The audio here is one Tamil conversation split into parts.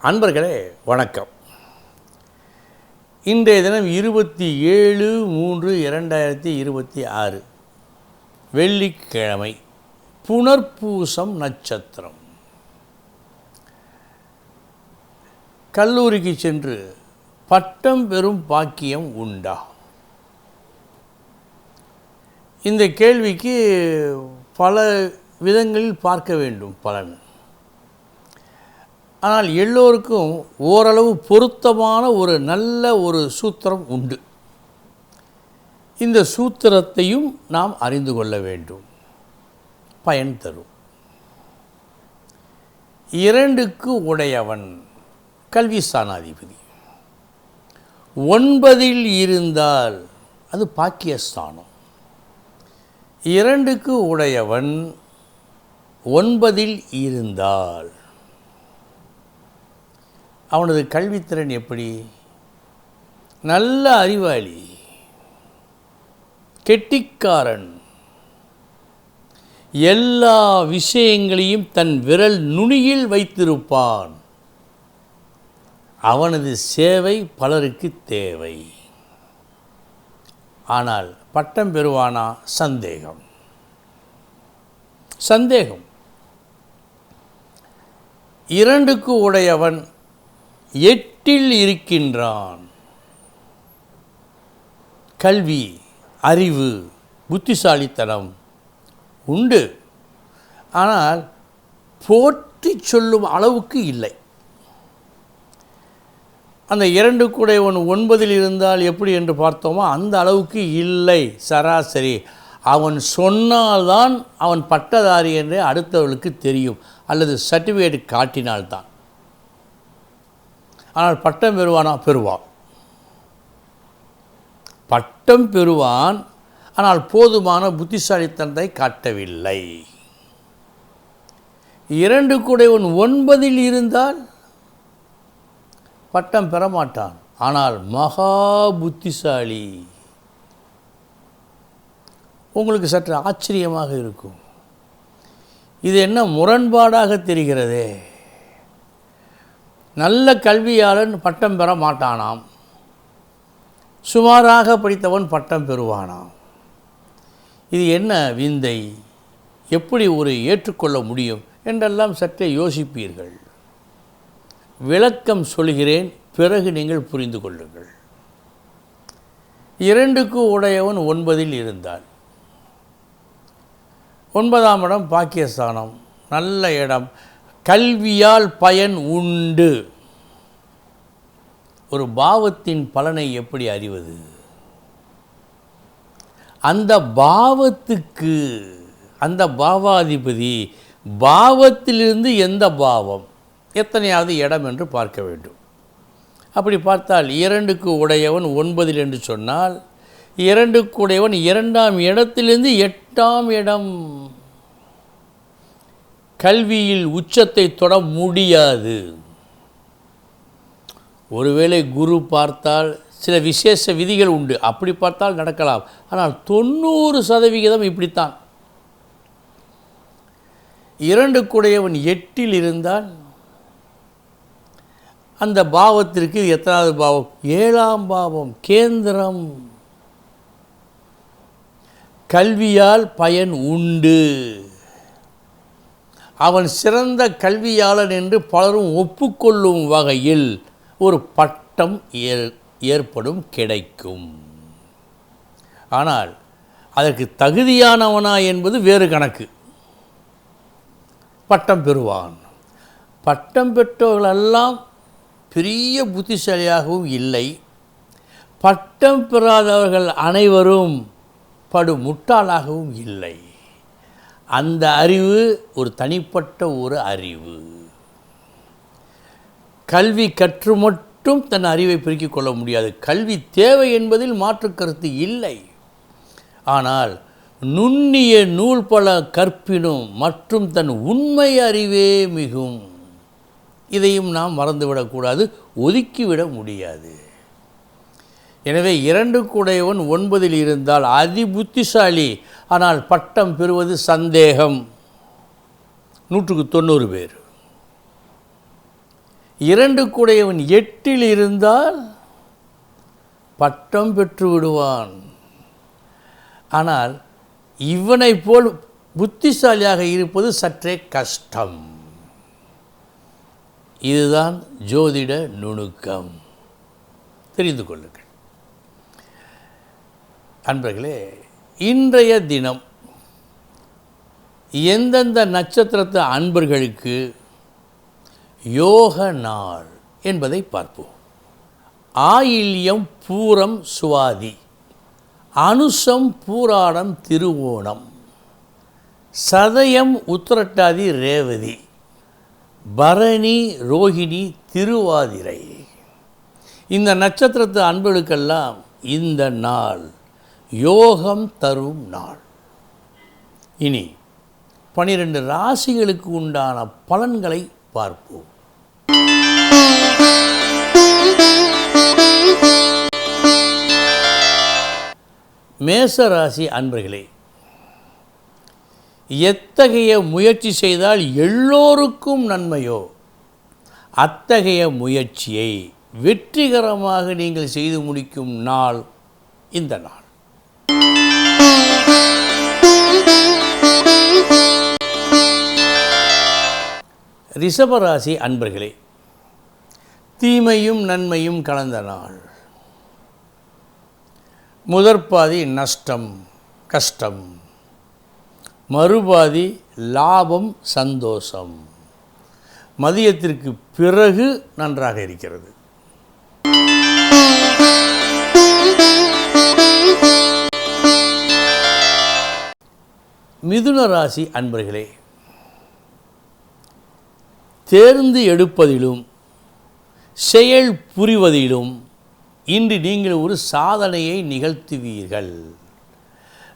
அன்பர்களே வணக்கம். இன்றைய தினம் 27/3/2026 வெள்ளிக்கிழமை, புனர்பூசம் நட்சத்திரம். கல்லூரிக்கு சென்று பட்டம் பெறும் பாக்கியம் உண்டா? இந்த கேள்விக்கு பல விதங்களில் பார்க்க வேண்டும் பலன். ஆனால் எல்லோருக்கும் ஓரளவு பொருத்தமான ஒரு நல்ல சூத்திரம் உண்டு. இந்த சூத்திரத்தையும் நாம் அறிந்து கொள்ள வேண்டும். பயன் தரும். 2க்கு உடையவன் கல்வி ஸ்தானாதிபதி. 9இல் இருந்தால் அது பாக்கியஸ்தானம். 2க்கு உடையவன் 9இல் இருந்தால் அவனது கல்வித்திறன் எப்படி? நல்ல அறிவாளி, கெட்டிக்காரன், எல்லா விஷயங்களையும் தன் விரல் நுனியில் வைத்திருப்பான். அவனது சேவை பலருக்கு தேவை. ஆனால் பட்டம் பெறுவானா? சந்தேகம். 2க்கு உடையவன் 8இல் இருக்கின்றான். கல்வி, அறிவு, புத்திசாலித்தனம் உண்டு. ஆனால் போற்றி சொல்லும் அளவுக்கு இல்லை. அந்த 2க்கு உடையவன் 9இல் இருந்தால் எப்படி என்று பார்த்தோமோ அந்த அளவுக்கு இல்லை. சராசரி. அவன் சொன்னால்தான் அவன் பட்டதாரி என்று அடுத்தவர்களுக்கு தெரியும், அல்லது சர்டிஃபிகேட் காட்டினால்தான். ஆனால் பட்டம் பெறுவானா? பெறுவான். பட்டம் பெறுவான். ஆனால் போதுமான புத்திசாலித்தனத்தை காட்டவில்லை. 2க்கு உடையவன் 9இல் இருந்தால் பட்டம் பெறமாட்டான். ஆனால் மகா புத்திசாலி. உங்களுக்கு சற்று ஆச்சரியமாக இருக்கும். இது என்ன முரண்பாடாக தெரிகிறதே. நல்ல கல்வியாளன் பட்டம் பெற மாட்டானாம், சுமாராக படித்தவன் பட்டம் பெறுவானாம். இது என்ன விந்தை? எப்படி ஏற்றுக்கொள்ள முடியும் என்றெல்லாம் சற்றே யோசிப்பீர்கள். விளக்கம் சொல்கிறேன், பிறகு நீங்கள் புரிந்து கொள்ளுங்கள். 2க்கு உடையவன் 9இல் இருந்தால், 9ஆம் இடம் பாக்கியஸ்தானம், நல்ல இடம். கல்வியால் பயன் உண்டு. ஒரு பாவத்தின் பலனை எப்படி அறிவது? அந்த பாவத்துக்கு அந்த பாவாதிபதி பாவத்திலிருந்து எந்த பாவம், எத்தனையாவது இடம் என்று பார்க்க வேண்டும். அப்படி பார்த்தால் 2க்கு உடையவன் 9இல் என்று சொன்னால் 2க்கு உடையவன் 2ஆம் இடத்திலிருந்து 8ஆம் இடம். கல்வியில் உச்சத்தை தொட முடியாது. ஒருவேளை குரு பார்த்தால் சில விசேஷ விதிகள் உண்டு, அப்படி பார்த்தால் நடக்கலாம். ஆனால் 90% இப்படித்தான். 2க்கு உடையவன் 8இல் இருந்தால் அந்த பாவத்திற்கு எத்தனாவது பாவம்? 7ஆம் பாவம், கேந்திரம். கல்வியால் பயன் உண்டு. அவன் சிறந்த கல்வியாளன் என்று பலரும் ஒப்புக்கொள்ளும் வகையில் ஒரு பட்டம் ஏற்படும், கிடைக்கும். ஆனால் அதற்கு தகுதியானவனா என்பது வேறு கணக்கு. பட்டம் பெறுவான். பட்டம் பெற்றவர்களெல்லாம் பெரிய புத்திசாலியாகவும் இல்லை. பட்டம் பெறாதவர்கள் அனைவரும் படு முட்டாளாகவும் இல்லை. அந்த அறிவு ஒரு தனிப்பட்ட அறிவு. கல்வி கற்று மட்டும் தன் அறிவை பெருக்கிக் கொள்ள முடியாது. கல்வி தேவை என்பதில் மாற்று கருத்து இல்லை. ஆனால் நுண்ணிய நூல் பல கற்பினும் மற்றும் தன் உண்மை அறிவே மிகும். இதையும் நாம் மறந்துவிடக்கூடாது, ஒதுக்கிவிட முடியாது. எனவே 2க்கு உடையவன் 9இல் இருந்தால் அதி புத்திசாலி. ஆனால் பட்டம் பெறுவது சந்தேகம். 100க்கு 90 பேர். 2 கூடையவன் 8இல் இருந்தால் பட்டம் பெற்று விடுவான். ஆனால் இவனை போல் புத்திசாலியாக இருப்பது சற்றே கஷ்டம். இதுதான் ஜோதிட நுணுக்கம், தெரிந்து கொள்ளுங்கள். அன்பர்களே, இன்றைய தினம் எந்தெந்த நட்சத்திரத்து அன்பர்களுக்கு யோக நாள் என்பதை பார்ப்போம். ஆயில்யம் பூரம் சுவாதி, அனுசம் பூராடம் திருவோணம், சதயம் உத்திரட்டாதி ரேவதி, பரணி ரோகிணி திருவாதிரை. இந்த நட்சத்திரத்து அன்பர்களுக்கெல்லாம் இந்த நாள் யோகம் தரும் நாள். இனி 12 ராசிகளுக்கு உண்டான பலன்களை பார்ப்போம். மேசராசி அன்பர்களே, எத்தகைய முயற்சி செய்தால் எல்லோருக்கும் நன்மையோ அத்தகைய முயற்சியை வெற்றிகரமாக நீங்கள் செய்து முடிக்கும் நாள் இந்த நாள். ரிஷபராசி அன்பர்களே, தீமையும் நன்மையும் கலந்த நாள். முதற்பாதி நஷ்டம் கஷ்டம், மறுபாதி லாபம் சந்தோஷம், மதியத்திற்கு பிறகு நன்றாக இருக்கிறது. மிதுன ராசி அன்பர்களே, தேர்ந்து எடுப்பதிலும் செயல் புரிவதிலும் இன்று நீங்கள் ஒரு சாதனையை நிகழ்த்துவீர்கள்.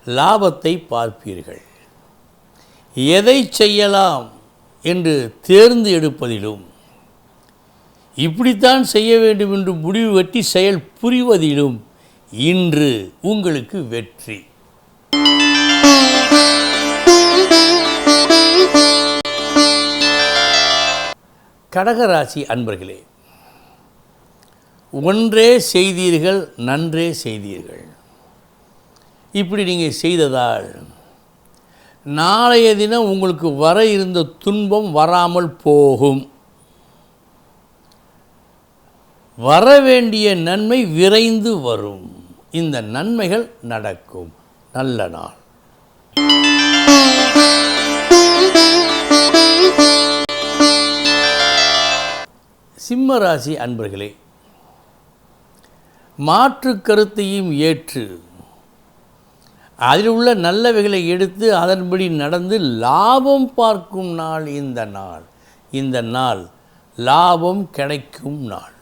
லாபத்தை பார்ப்பீர்கள். எதை செய்யலாம் என்று தேர்ந்து எடுப்பதிலும் இப்படித்தான் செய்ய வேண்டும் என்று முடிவு வெட்டி செயல் புரிவதிலும் இன்று உங்களுக்கு வெற்றி. கடகராசி அன்பர்களே, ஒன்றே செய்தீர்கள் நன்றே செய்தீர்கள். இப்படி நீங்கள் செய்ததால் நாளைய தினம் உங்களுக்கு வர இருந்த துன்பம் வராமல் போகும். வர வேண்டிய நன்மை விரைந்து வரும். இந்த நன்மைகள் நடக்கும். நல்ல நாள். சிம்மராசி அன்பர்களே, மாற்று கருத்தையும் ஏற்று அதில் உள்ள நல்லவைகளை எடுத்து அதன்படி நடந்து லாபம் பார்க்கும் நாள் இந்த நாள். இந்த நாள் லாபம் கிடைக்கும் நாள்.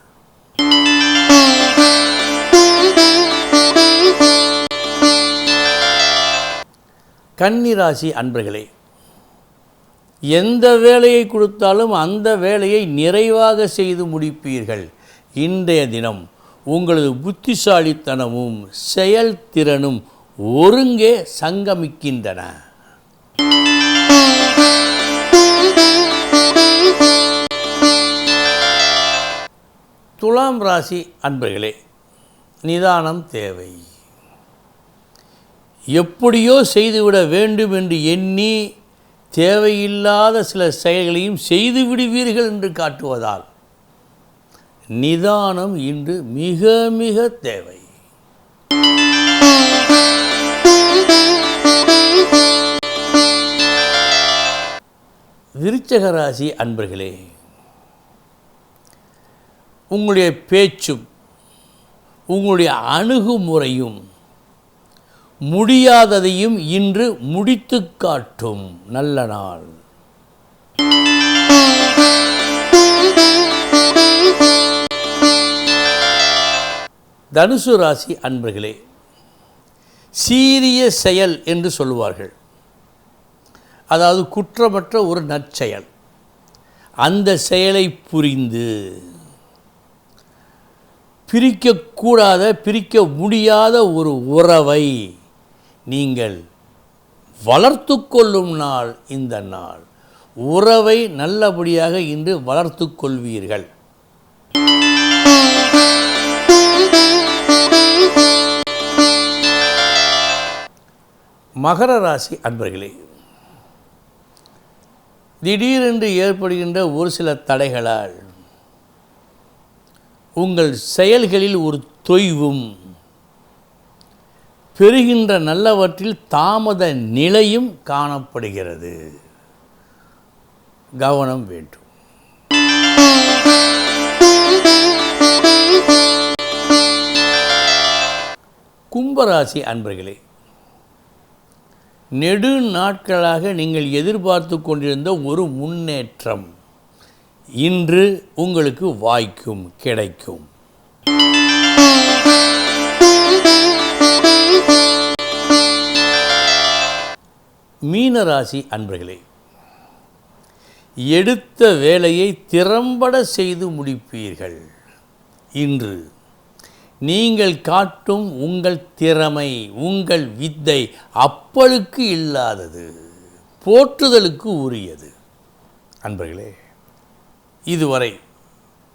கன்னிராசி அன்பர்களே, எந்த வேலையை கொடுத்தாலும் அந்த வேலையை நிறைவாக செய்து முடிப்பீர்கள். இன்றைய தினம் உங்களது புத்திசாலித்தனமும் செயல்திறனும் ஒருங்கே சங்கமிக்கின்றன. துலாம் ராசி அன்பர்களே, நிதானம் தேவை. எப்படியோ செய்துவிட வேண்டும் என்று எண்ணி தேவையில்லாத சில செயல்களையும் செய்து விடுவீர்கள் என்று காட்டுவதால் நிதானம் இன்று மிக மிக தேவை. விருச்சிக ராசி அன்பர்களே, உங்களுடைய பேச்சும் உங்களுடைய அணுகுமுறையும் முடியாததையும் இன்று முடித்து காட்டும் நல்ல நாள். தனுசு ராசி அன்பர்களே, சீரிய செயல் என்று சொல்லுவார்கள். அதாவது குற்றமற்ற ஒரு நற்செயல். அந்த செயலை புரிந்து பிரிக்கக்கூடாத, பிரிக்க முடியாத ஒரு உறவை நீங்கள் வளர்த்து கொள்ளும் நாள் இந்த நாள். உறவை நல்லபடியாக இன்று வளர்த்து கொள்வீர்கள். மகர ராசி அன்பர்களே, திடீரென்று ஏற்படுகின்ற ஒரு சில தடைகளால் உங்கள் செயல்களில் ஒரு தொய்வும், பெறுகின்ற நல்லவற்றில் தாமத நிலையும் காணப்படுகிறது. கவனம் வேண்டும். கும்பராசி அன்பர்களே, நெடு நாட்களாக நீங்கள் எதிர்பார்த்து கொண்டிருந்த ஒரு முன்னேற்றம் இன்று உங்களுக்கு வாய்க்கும், கிடைக்கும். மீனராசி அன்பர்களே, எடுத்த வேலையை திறம்பட செய்து முடிப்பீர்கள். இன்று நீங்கள் காட்டும் உங்கள் திறமை, உங்கள் வித்தை அப்பழுக்கு இல்லாதது, போற்றுதலுக்கு உரியது. அன்பர்களே, இதுவரை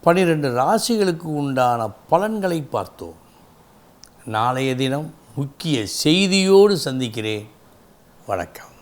12 ராசிகளுக்கு உண்டான பலன்களை பார்த்தோம். நாளைய தினம் முக்கிய செய்தியோடு சந்திக்கிறேன். வணக்கம்.